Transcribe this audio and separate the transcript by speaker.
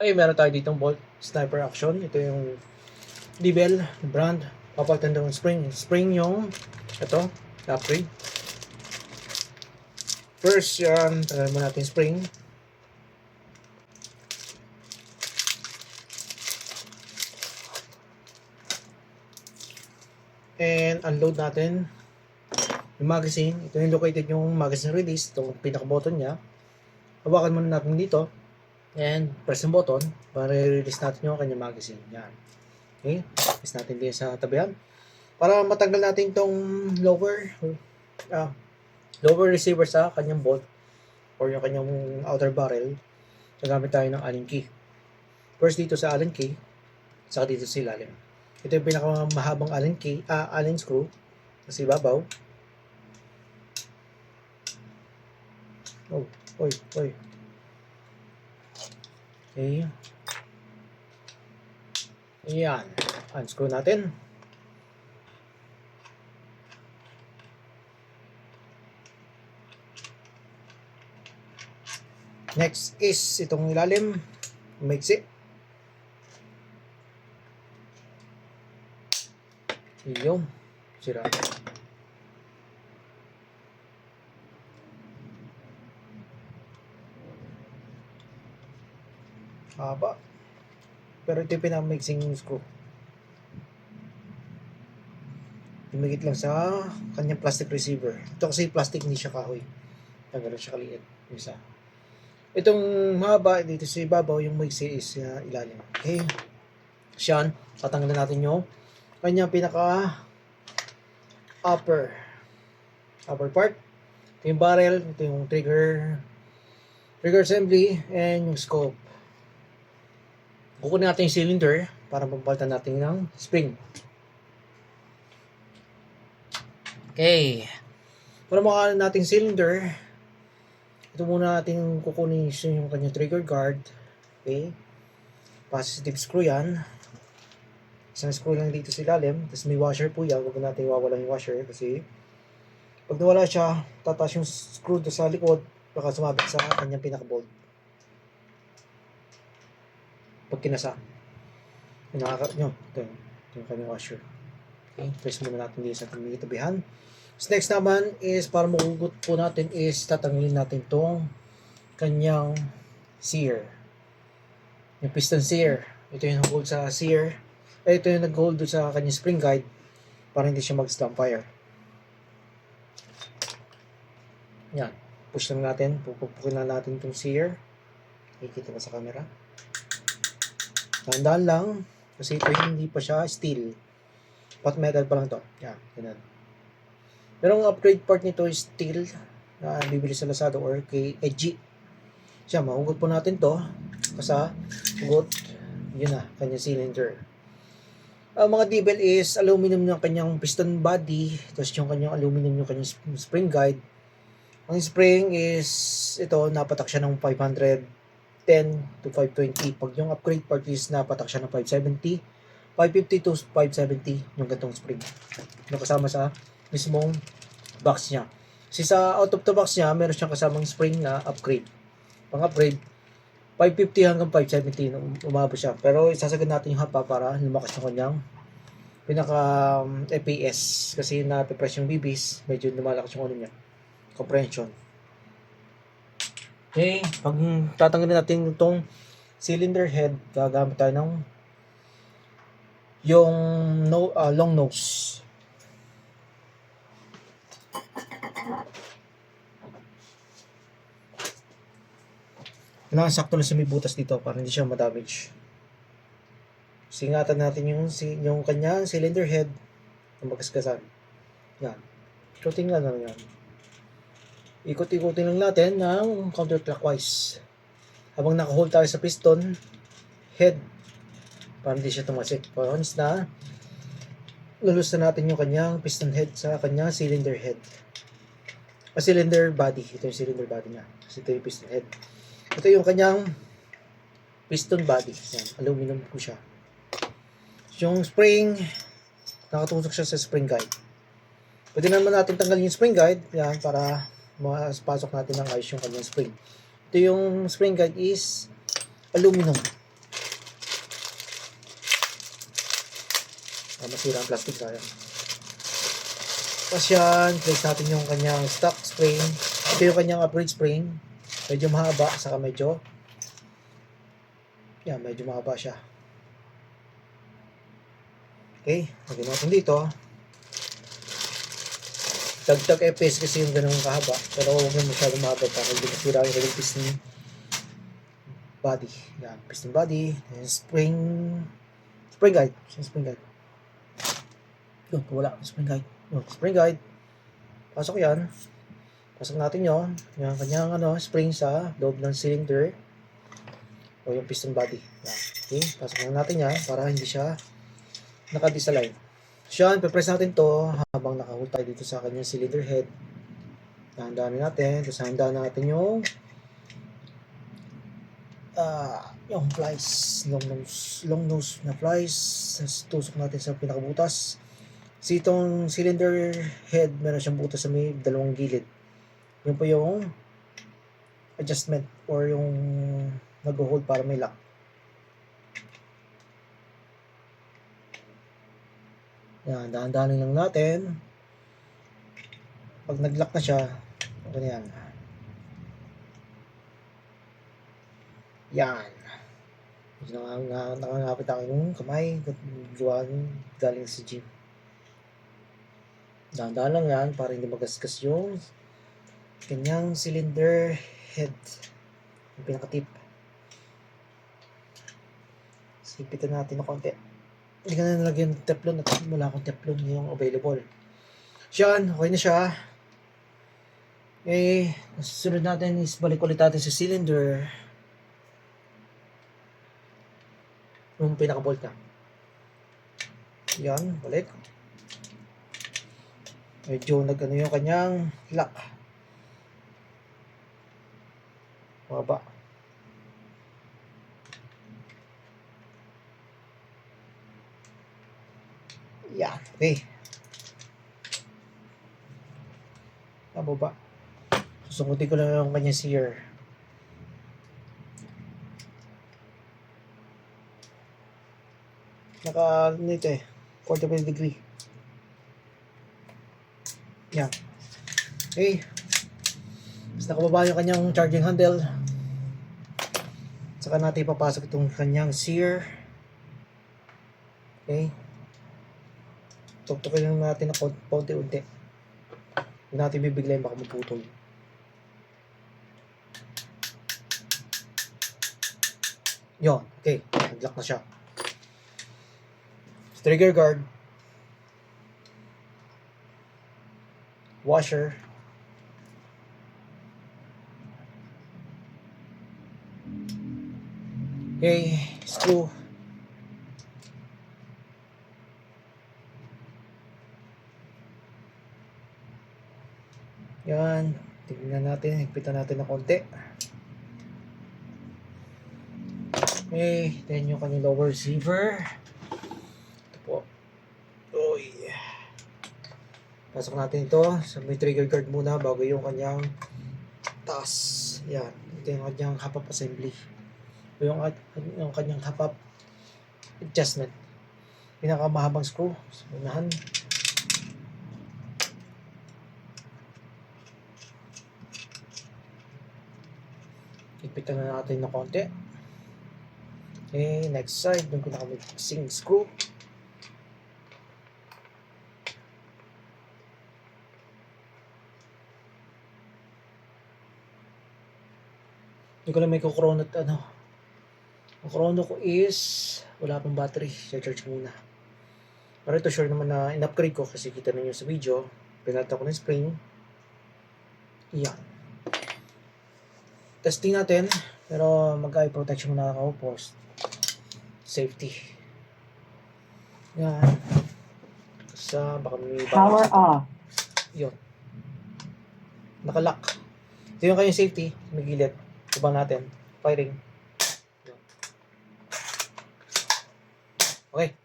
Speaker 1: Ay, meron tayo ditong Bolt Sniper Action. Ito yung Dibel brand. Papalitan daw yung spring yung ito, upgrade. First yan, tagal mo natin spring. And unload natin yung magazine. Ito yung located yung magazine release. Itong pinaka-button niya. Hawakan muna natin dito. And press yung button para i-release natin yung kanyang magazine. Yan. Okay. Press natin din sa tabihan. Para matanggal natin itong lower receiver sa kanyang bolt or yung kanyang outer barrel. Gagamit tayo ng Allen key. First dito sa Allen key. Saka dito sa ilalim. Ito yung pinakamahabang Allen key, Allen screw. Kasi babaw. Oh, oy. Okay. Ayan. Unscrew natin. Next is itong ilalim. Maiksi. Yung sira. Haba. Pero ito yung pinamixing screw. Dumikit lang sa kanyang plastic receiver. Ito kasi plastic, hindi siya kahoy. Ganun siya kaliit. Isa. Itong mahaba dito sa ibabaw, yung maiksi is ilalim. Okay. Siyan. Tatanggalin natin yung kanyang pinaka upper part. Ito yung barrel. Ito yung trigger assembly and yung scope. Kukunin natin yung cylinder para papalitan natin ng spring. Okay. Para makakuha natin cylinder, ito muna natin kukunin yung kanyang trigger guard. Okay. Positive screw yan. Isang screw lang dito sa ilalim. Tapos may washer po yan. Huwag natin iwawalan yung washer kasi pag nawala siya, tataas yung screw doon sa likod, baka sumabit sa kanyang pinaka-bolt. Pag kinasa. Ito yung kanyang washer. Okay, press muna natin dito sa tabihan. So next naman is para magugot po natin is tatanggalin natin tong kanyang sear. Yung piston sear. Ito yung hold sa sear. Ito yung nag-hold sa kanyang spring guide para hindi siya mag-slam fire. Yan. Push lang natin. Pupukin lang natin itong sear. Kikita ba sa camera? Dahan-dahan lang. Kasi ito hindi pa siya steel. Pot metal pa lang to. Yan. Ganun. Pero ang upgrade part nito is steel na bibili sa Lazada or kay EG. Siya, mahugot po natin to. Kasi hugot. Yun na. Kanyang cylinder. Ang mga dibel is aluminum yung kanyang piston body. Tapos yung kanyang aluminum yung kanyang spring guide. Ang spring is ito, napatak siya ng 510 to 520. Pag yung upgrade part is napatak siya ng 570, 550 to 570 yung gantong spring. Yung kasama sa mismong box niya. Kasi sa out of the box niya, meron siyang kasamang spring na upgrade. Pang upgrade, 550 hanggang 570 nung umabot siya. Pero isasagad natin yung hapa para lumakas yung kanyang pinaka FPS. Kasi napipress yung BBs, medyo lumalakas yung ano niya. Comprehension. Okay, pag tatanggalin natin itong cylinder head, gagamit tayo ng yung long nose. Kailangan sakto lang sa may butas dito para hindi siya ma-damage. Singatan natin yung kanyang cylinder head na magkaskasan. Yan. Ikutin lang yan. Ikot-ikutin lang natin ng counterclockwise. Habang naka-hold tayo sa piston head para hindi siya tumasik. Once na lulus na natin yung kanyang piston head sa kanyang cylinder head. Cylinder body. Ito yung cylinder body niya. Kasi ito yung piston head. Ito yung kanyang piston body. Yan. Aluminum po siya. Yung spring, nakatusok siya sa spring guide. Pwede naman natin tanggalin yung spring guide. Yan, para mapasok natin ng ayos yung kanyang spring. Ito yung spring guide is aluminum. masira ang plastic, sayang. Tapos yan, place natin yung kanyang stock spring. Ito yung kanyang upgrade spring. Medyo mahaba, saka medyo mahaba siya. Okay, lagyan natin dito. Dagdag FPS kasi yung ganung kahaba, pero huwag mo masyadong mahaba para hindi masira yung kanyang piston body. Yan, piston body, spring guide. Spring guide. Yun, wala. Spring guide. Yun, spring guide. Pasok yan. Pasok natin yun. Yung kanyang spring sa loob ng cylinder o yung piston body. Yan. Okay, pasok lang natin yan para hindi siya naka-disalign. So yan, pe-press natin to habang nakahold tayo dito sa kanyang cylinder head. Dahan-dahanin natin. Tapos dahan-dahan natin yung flies, long nose na flies. Tusok natin sa pinakabutas. Kasi itong cylinder head, meron siyang butas sa may dalawang gilid. Yun po yung adjustment or yung nag-hold para may lock. Yan, dahan-dahanin lang natin. Pag nag-lock na siya, okay na yan. Yan. Nakangapit ako yung kamay. Galing sa gym. Dahan-dahan lang yan para hindi magasgas yung kanyang cylinder head. Yung pinaka-tip. Sipitan natin ng konti. Hindi ka na nalagyan ng teflon at wala akong teflon yung available. Siyan, okay na siya. Okay, susunod natin is balik ulit natin sa cylinder. Yung pinaka-bolt na. Yan, balik. Medyo yung kanyang lock. Mababa. Yan, okay. Mababa. Susungutin ko lang yung kanyang sear. Nito 45 degree. Yan. Okay. Tapos nakababa yung kanyang charging handle. Saka natin ipapasok itong kanyang sear. Okay. Tuktukin lang natin ng paunti-unti. Hindi natin bibiglayin, baka maputol. Yun. Okay. Nag-lock na siya. Trigger guard. Washer. Okay. Screw. Yan. Tignan natin. Higpitan natin ng konti. Okay. Then yung kanyang lower receiver. Ito po. Uy. Pasok natin ito. So may trigger guard muna bago yung kanyang taas. Yan. Ito yung kanyang hop-up assembly. Yung kanyang hop-up adjustment. Pinakamahabang screw. So, unahan. Ipitan na natin ng konti. Okay, next side, yung pinaka-mixing screw. Hindi ko lang may kukronot Ang krono ko is wala pang battery, charge muna. Pero ito sure naman na in-upgrade ko kasi kita ninyo sa video. Pinalta ko ng spring. Yan. Testing natin, pero mag-eye protection muna ako, post safety. Yan. Sa baka may
Speaker 2: power off.
Speaker 1: Yun. Naka-lock. Ito yung kanyang safety, may gilid. Subang natin. Firing. Yun. Okay.